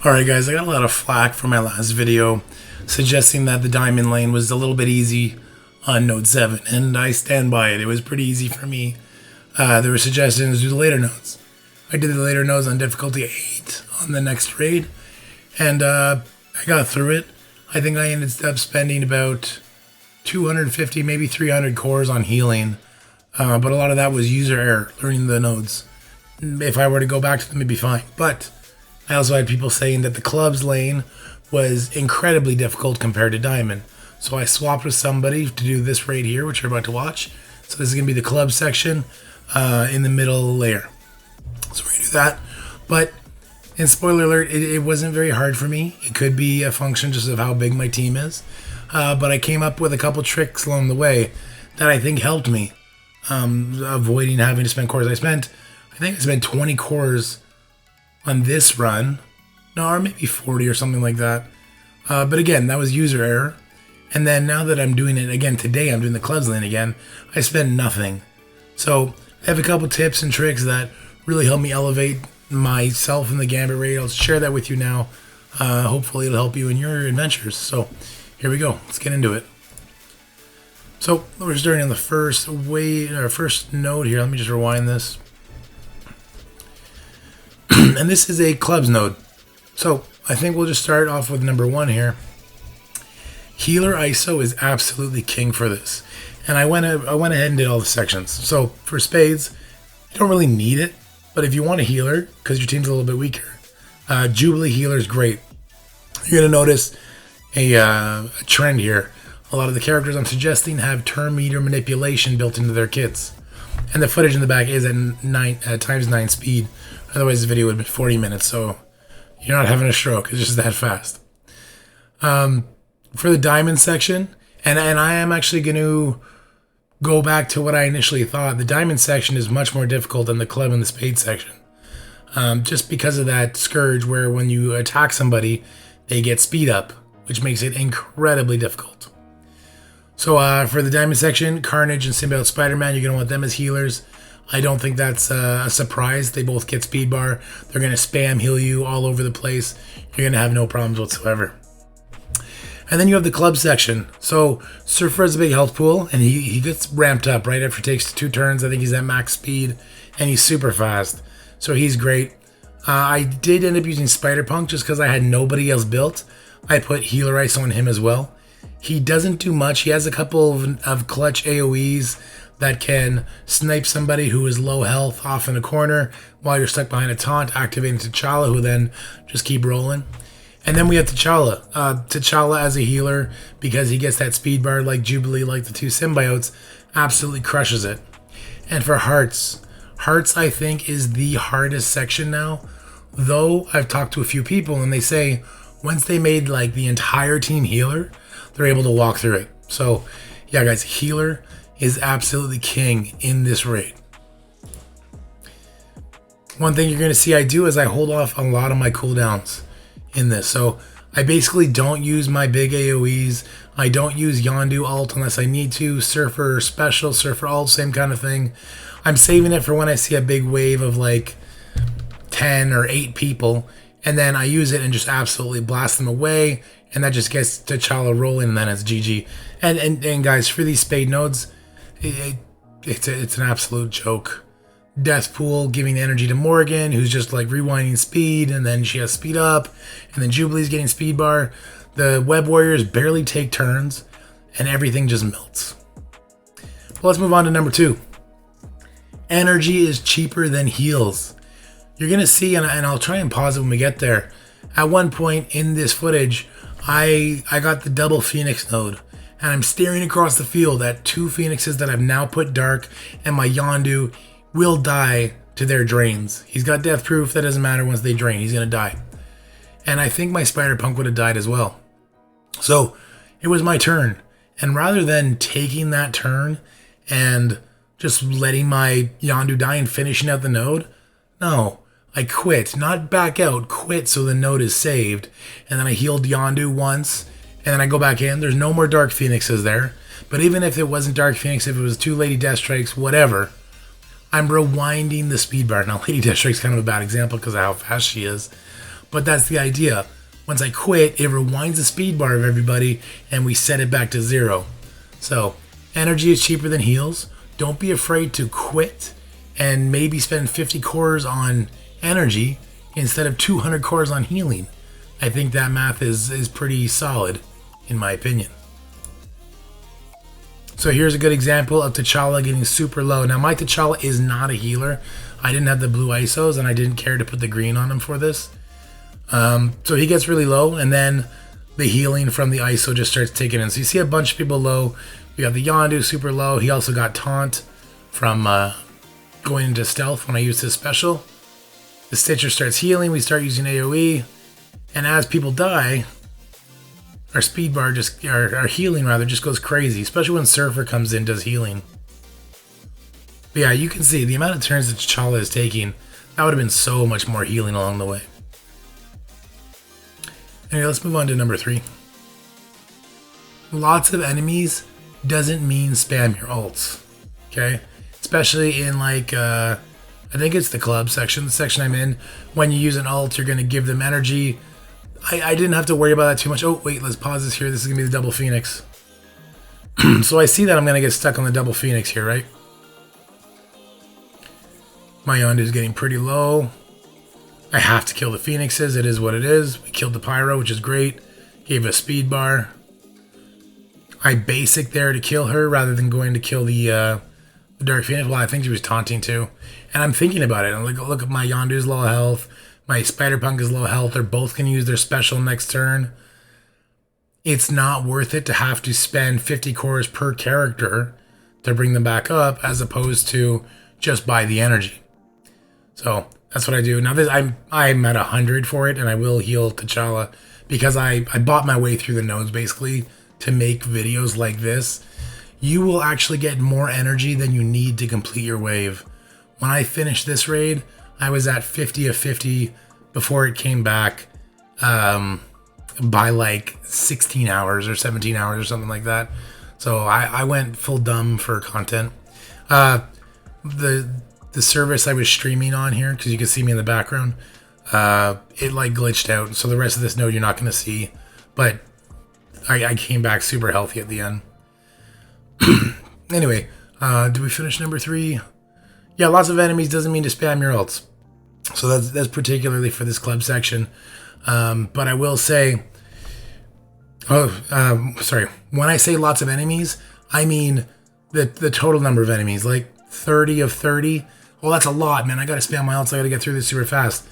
Alright guys, I got a lot of flack from my last video suggesting that the diamond lane was a little bit easy on node 7, and I stand by it. It was pretty easy for me. There were suggestions to do the later nodes. I did the later nodes on difficulty 8 on the next raid, and I got through it. I think I ended up spending about 250, maybe 300 cores on healing, but a lot of that was user error, learning the nodes. If I were to go back to them, it'd be fine. But I also had people saying that the clubs lane was incredibly difficult compared to diamond. So I swapped with somebody to do this raid here, which you're about to watch. So this is going to be the club section in the middle layer. So we're going to do that. But in spoiler alert, it wasn't very hard for me. It could be a function just of how big my team is. But I came up with a couple tricks along the way that I think helped me avoiding having to spend cores. I think I spent 20 cores on this run. No, or maybe 40 or something like that. But again, that was user error. And then now that I'm doing it again today, I'm doing the clubs lane again, I spend nothing. So I have a couple tips and tricks that really help me elevate myself in the Gambit raid. I'll share that with you now. Hopefully it'll help you in your adventures. So here we go. Let's get into it. So we're starting on the first node here. Let me just rewind this. And this is a clubs node. So I think we'll just start off with number 1 here. Healer ISO is absolutely king for this. And I went ahead and did all the sections. So for spades, you don't really need it. But if you want a healer, because your team's a little bit weaker, Jubilee healer is great. You're going to notice a trend here. A lot of the characters I'm suggesting have turn meter manipulation built into their kits. And the footage in the back is at times 9 speed. Otherwise, this video would have been 40 minutes, so you're not having a stroke. It's just that fast. For the diamond section, and I am actually going to go back to what I initially thought. The diamond section is much more difficult than the club and the spade section. Just because of that scourge where when you attack somebody, they get speed up, which makes it incredibly difficult. So for the diamond section, Carnage and Symbiote Spider-Man, you're going to want them as healers. I don't think that's a surprise. They both get speed bar. They're going to spam heal you all over the place. You're going to have no problems whatsoever. And then you have the club section. So Surfer has a big health pool, and he gets ramped up right after he takes 2 turns. I think he's at max speed, and he's super fast. So he's great. I did end up using Spider-Punk just because I had nobody else built. I put Healer Ice on him as well. He doesn't do much. He has a couple of clutch AoEs that can snipe somebody who is low health off in a corner while you're stuck behind a taunt, activating T'Challa, who then just keep rolling. And then we have T'Challa. T'Challa as a healer, because he gets that speed bar like Jubilee, like the 2 symbiotes, absolutely crushes it. And for Hearts I think is the hardest section now. Though I've talked to a few people and they say once they made like the entire team healer, they're able to walk through it. So yeah guys, healer is absolutely king in this raid. One thing you're going to see I do is I hold off a lot of my cooldowns in this. So I basically don't use my big AoEs. I don't use Yondu ult unless I need to. Surfer special, Surfer ult, same kind of thing. I'm saving it for when I see a big wave of like 10 or 8 people, and then I use it and just absolutely blast them away, and that just gets T'Challa rolling, and then it's GG. And guys, for these spade nodes, it's an absolute joke. Death Pool giving energy to Morgan, who's just like rewinding speed, and then she has speed up, and then Jubilee's getting speed bar. The Web Warriors barely take turns, and everything just melts. Well, let's move on to number 2. Energy is cheaper than heals. You're going to see, and I'll try and pause it when we get there. At one point in this footage, I got the double Phoenix node, and I'm staring across the field at 2 Phoenixes that I've now put dark, and my Yondu will die to their drains. He's got death proof. That doesn't matter. Once they drain, he's going to die. And I think my Spider-Punk would have died as well. So it was my turn. And rather than taking that turn and just letting my Yondu die and finishing out the node, no, I quit. Not back out, quit so the node is saved. And then I healed Yondu once, and then I go back in. There's no more Dark Phoenixes there. But even if it wasn't Dark Phoenix, if it was 2 Lady Death Strikes, whatever, I'm rewinding the speed bar. Now, Lady Death Strike's kind of a bad example because of how fast she is. But that's the idea. Once I quit, it rewinds the speed bar of everybody and we set it back to 0. So energy is cheaper than heals. Don't be afraid to quit and maybe spend 50 cores on energy instead of 200 cores on healing. I think that math is pretty solid, in my opinion. So here's a good example of T'Challa getting super low. Now my T'Challa is not a healer. I didn't have the blue ISOs and I didn't care to put the green on him for this. So he gets really low and then the healing from the ISO just starts taking in. So you see a bunch of people low. We got the Yondu super low. He also got taunt from going into stealth when I used his special. The Stitcher starts healing. We start using AoE. And as people die, our speed bar our healing rather just goes crazy, especially when Surfer comes in, does healing. But yeah, you can see the amount of turns that T'Challa is taking. That would have been so much more healing along the way. Anyway, let's move on to number 3. Lots of enemies doesn't mean spam your ults, okay? Especially in like, I think it's the club section, the section I'm in. When you use an ult, you're going to give them energy. I didn't have to worry about that too much. Oh, wait, let's pause this here. This is going to be the double Phoenix. So I see that I'm going to get stuck on the double Phoenix here, right? My Yondu is getting pretty low. I have to kill the Phoenixes. It is what it is. We killed the Pyro, which is great. Gave a speed bar. I basic there to kill her rather than going to kill the Dark Phoenix. Well, I think she was taunting too. And I'm thinking about it. I'm like, look at my Yondu's low health. My Spider-Punk is low health. They're both going to use their special next turn. It's not worth it to have to spend 50 cores per character to bring them back up as opposed to just buy the energy. So that's what I do. Now I'm at 100 for it and I will heal T'Challa because I bought my way through the nodes basically to make videos like this. You will actually get more energy than you need to complete your wave. When I finished this raid, I was at 50 of 50 before it came back by like 16 hours or 17 hours or something like that. So I went full dumb for content. The service I was streaming on here, because you can see me in the background, it like glitched out. So the rest of this node you're not going to see. But I came back super healthy at the end. Anyway, did we finish number 3? Yeah, lots of enemies doesn't mean to spam your ults. So that's particularly for this club section. But I will say, when I say lots of enemies, I mean the total number of enemies, like 30 of 30. Well, that's a lot, man. I got to spam my ults. I got to get through this super fast.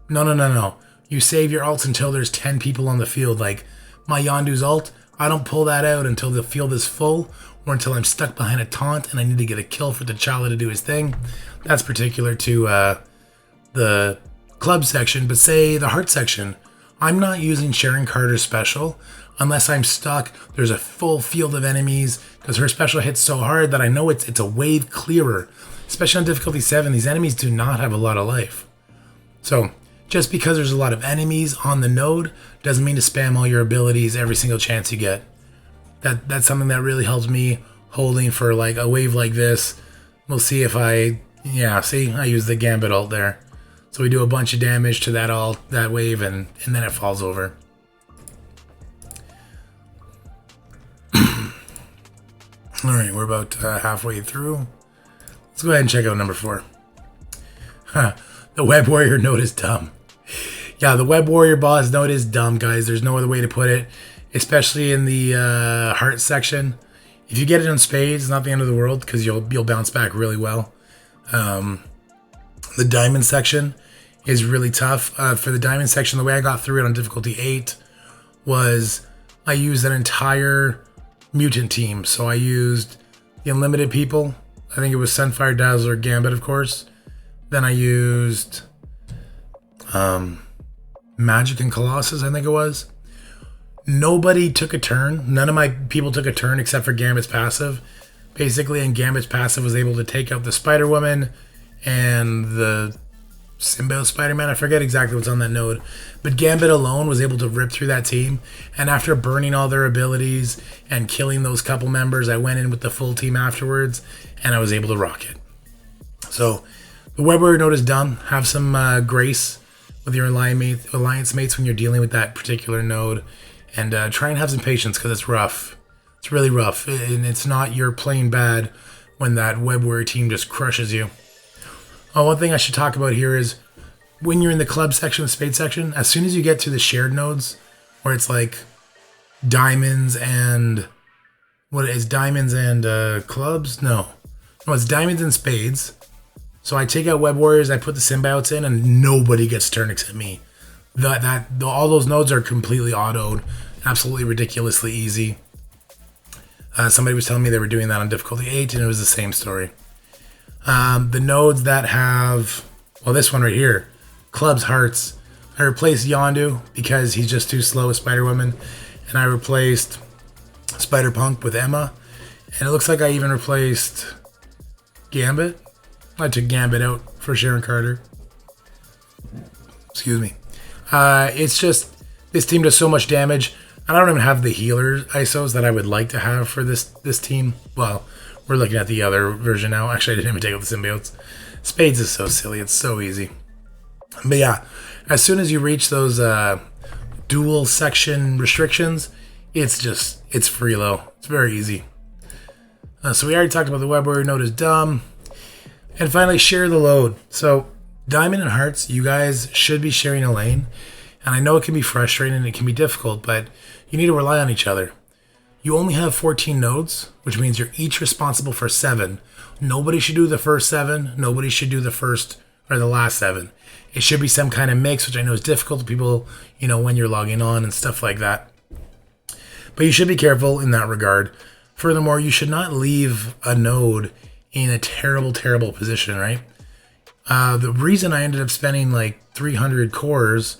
No. You save your ults until there's 10 people on the field. Like my Yondu's ult, I don't pull that out until the field is full or until I'm stuck behind a taunt and I need to get a kill for T'Challa to do his thing. That's particular to the club section, but say the heart section, I'm not using Sharon Carter's special unless I'm stuck. There's a full field of enemies because her special hits so hard that I know it's a wave clearer. Especially on difficulty 7, these enemies do not have a lot of life. So just because there's a lot of enemies on the node doesn't mean to spam all your abilities every single chance you get. That's something that really helps me holding for like a wave like this. We'll see if I use the Gambit ult there. So we do a bunch of damage to that wave and then it falls over. Alright, we're about halfway through. Let's go ahead and check out number 4. The Web Warrior node is dumb. Yeah, the Web Warrior boss node is dumb, guys. There's no other way to put it. Especially in the heart section. If you get it on spades, it's not the end of the world because you'll bounce back really well. The diamond section is really tough. For the diamond section, the way I got through it on difficulty 8 was I used an entire mutant team. So I used the unlimited people. I think it was Sunfire, Dazzler, Gambit, of course. Then I used Magic and Colossus, I think it was. Nobody took a turn. None of my people took a turn except for Gambit's passive. Basically, and Gambit's passive was able to take out the Spider-Woman and the Symbiote Spider-Man. I forget exactly what's on that node. But Gambit alone was able to rip through that team. And after burning all their abilities and killing those couple members, I went in with the full team afterwards, and I was able to rock it. So, the Web Warrior node is dumb. Have some grace with your alliance mates when you're dealing with that particular node, and try and have some patience because it's rough. It's really rough, and it's not you're playing bad when that web warrior team just crushes you. Oh, one thing I should talk about here is when you're in the club section, the spade section, as soon as you get to the shared nodes, where it's like diamonds and what is diamonds and clubs? No, it's diamonds and spades. So I take out web warriors, I put the symbiotes in, and nobody gets turn except me. All those nodes are completely autoed, absolutely ridiculously easy. Somebody was telling me they were doing that on difficulty 8, and it was the same story. The nodes that have, well, this one right here, clubs, hearts. I replaced Yondu because he's just too slow with Spider-Woman, and I replaced Spider-Punk with Emma, and it looks like I even replaced Gambit. I took Gambit out for Sharon Carter. Excuse me. It's just, this team does so much damage. I don't even have the healer ISOs that I would like to have for this team. Well, we're looking at the other version now. Actually, I didn't even take out the symbiotes. Spades is so silly. It's so easy. But yeah, as soon as you reach those dual section restrictions, it's freelo. It's very easy. So we already talked about the web warrior node is dumb. And finally, share the load. So Diamond and Hearts, you guys should be sharing a lane. And I know it can be frustrating and it can be difficult, but you need to rely on each other. You only have 14 nodes, which means you're each responsible for 7. Nobody should do the first 7. Nobody should do the first or the last 7. It should be some kind of mix, which I know is difficult to people, when you're logging on and stuff like that. But you should be careful in that regard. Furthermore, you should not leave a node in a terrible, terrible position, right? The reason I ended up spending like 300 cores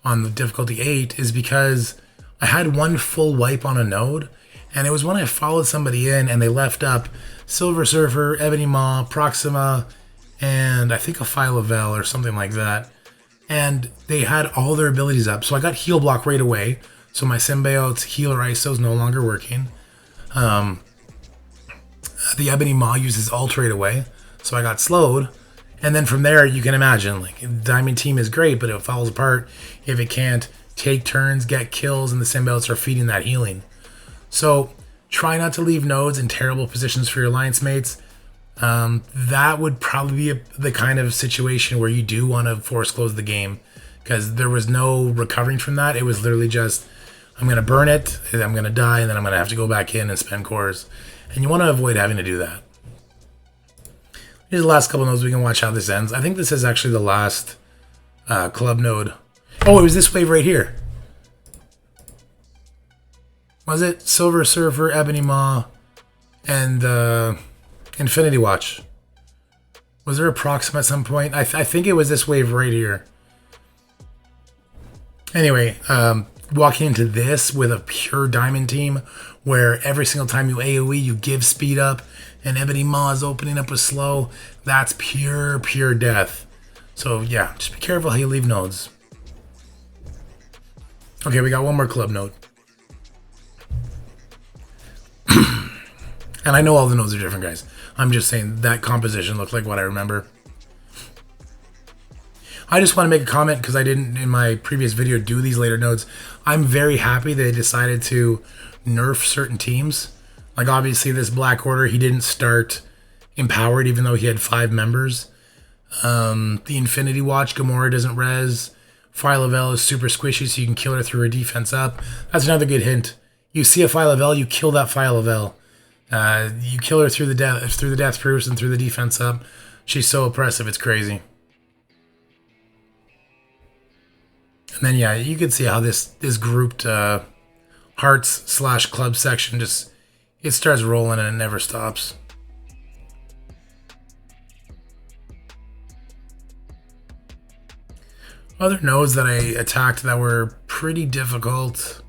on the difficulty 8 is because I had one full wipe on a node, and it was when I followed somebody in and they left up Silver Surfer, Ebony Maw, Proxima, and I think a Phyla-Vel or something like that. And they had all their abilities up. So I got heal block right away. So my symbiote's healer ISO is no longer working. The Ebony Maw uses ult right away. So I got slowed. And then from there, you can imagine, like, Diamond Team is great, but it falls apart if it can't take turns, get kills, and the symbiotes are feeding that healing. So try not to leave nodes in terrible positions for your alliance mates. That would probably be the kind of situation where you do want to force close the game, because there was no recovering from that. It was literally just, I'm going to burn it, I'm going to die, and then I'm going to have to go back in and spend cores. And you want to avoid having to do that. Here's the last couple nodes. We can watch how this ends. I think this is actually the last club node. Oh, it was this wave right here. Was it Silver Surfer, Ebony Maw, and Infinity Watch? Was there a Proxima at some point? I think it was this wave right here. Anyway, walking into this with a pure diamond team where every single time you AoE, you give speed up, and Ebony Maw is opening up with slow, that's pure death. So yeah, just be careful how you leave nodes. Okay, we got one more club node. And I know all the nodes are different, guys. I'm just saying that composition looked like what I remember. I just want to make a comment because I didn't in my previous video do these later nodes. I'm very happy they decided to nerf certain teams. Like obviously this Black Order, he didn't start empowered even though he had 5 members. The Infinity Watch, Gamora doesn't res. Phyla-Vel is super squishy so you can kill her through her defense up. That's another good hint. You see a Phyla-Vel, you kill that Phyla-Vel. You kill her through the death proofs and through the defense up. She's so oppressive, it's crazy. And then yeah, you can see how this grouped hearts / club section just, it starts rolling and it never stops. Other nodes that I attacked that were pretty difficult.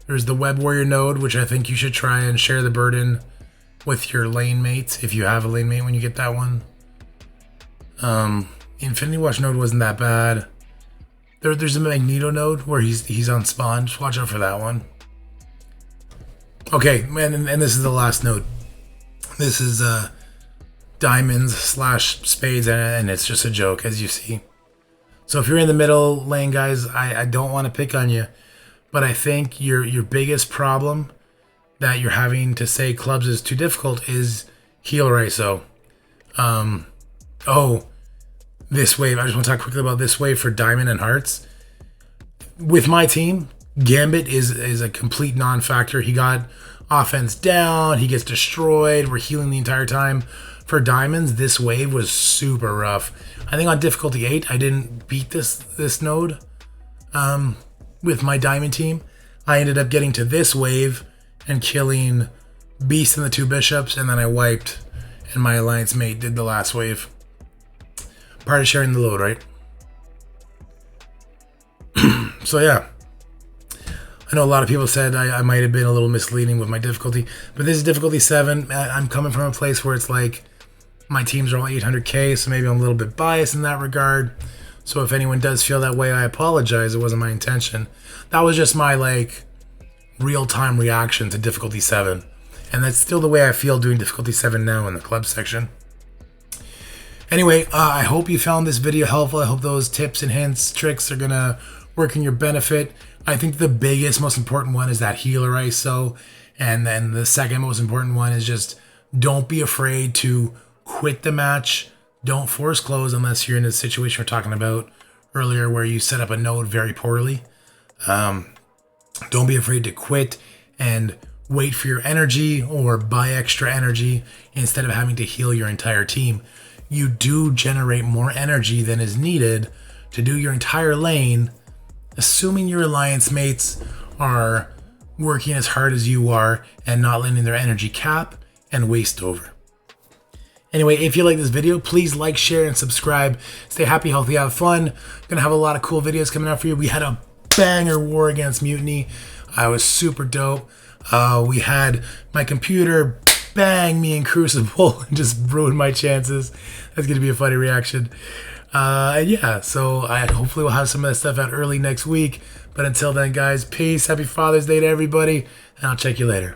There's the Web Warrior node, which I think you should try and share the burden with your lane mates if you have a lane mate when you get that one. The Infinity Watch node wasn't that bad. There's a Magneto node where he's on spawn. Just watch out for that one. Okay, and this is the last node. This is diamonds / spades, and it's just a joke, as you see. So if you're in the middle lane, guys, I don't want to pick on you, but I think your biggest problem that you're having to say clubs is too difficult is healer ISO. Oh, this wave. I just want to talk quickly about this wave for Diamond and Hearts. With my team, Gambit is a complete non-factor. He got offense down. He gets destroyed. We're healing the entire time. For Diamonds, this wave was super rough. I think on difficulty 8, I didn't beat this node with my Diamond team. I ended up getting to this wave and killing Beast and the 2 Bishops, and then I wiped, and my alliance mate did the last wave. Part of sharing the load, right? So yeah, I know a lot of people said I might have been a little misleading with my difficulty, but this is difficulty 7. I'm coming from a place where it's like my teams are all 800k, so maybe I'm a little bit biased in that regard. So if anyone does feel that way, I apologize. It wasn't my intention. That was just my like real-time reaction to difficulty 7, and that's still the way I feel doing difficulty 7 now in the club section. Anyway, I hope you found this video helpful. I hope those tips and hints, tricks are gonna work in your benefit. I think the biggest, most important one is that healer ISO, and then the second most important one is just don't be afraid to quit the match. Don't force close unless you're in a situation we're talking about earlier where you set up a node very poorly. Don't be afraid to quit and wait for your energy or buy extra energy instead of having to heal your entire team. You do generate more energy than is needed to do your entire lane, assuming your alliance mates are working as hard as you are and not letting their energy cap and waste over. Anyway, if you like this video, please like, share, and subscribe. Stay happy, healthy, have fun. Gonna have a lot of cool videos coming out for you. We had a banger war against Mutiny. I was super dope. We had my computer bang me in Crucible and just ruin my chances. That's gonna be a funny reaction. Yeah, so hopefully we'll have some of that stuff out early next week. But until then, guys, peace. Happy Father's Day to everybody, and I'll check you later.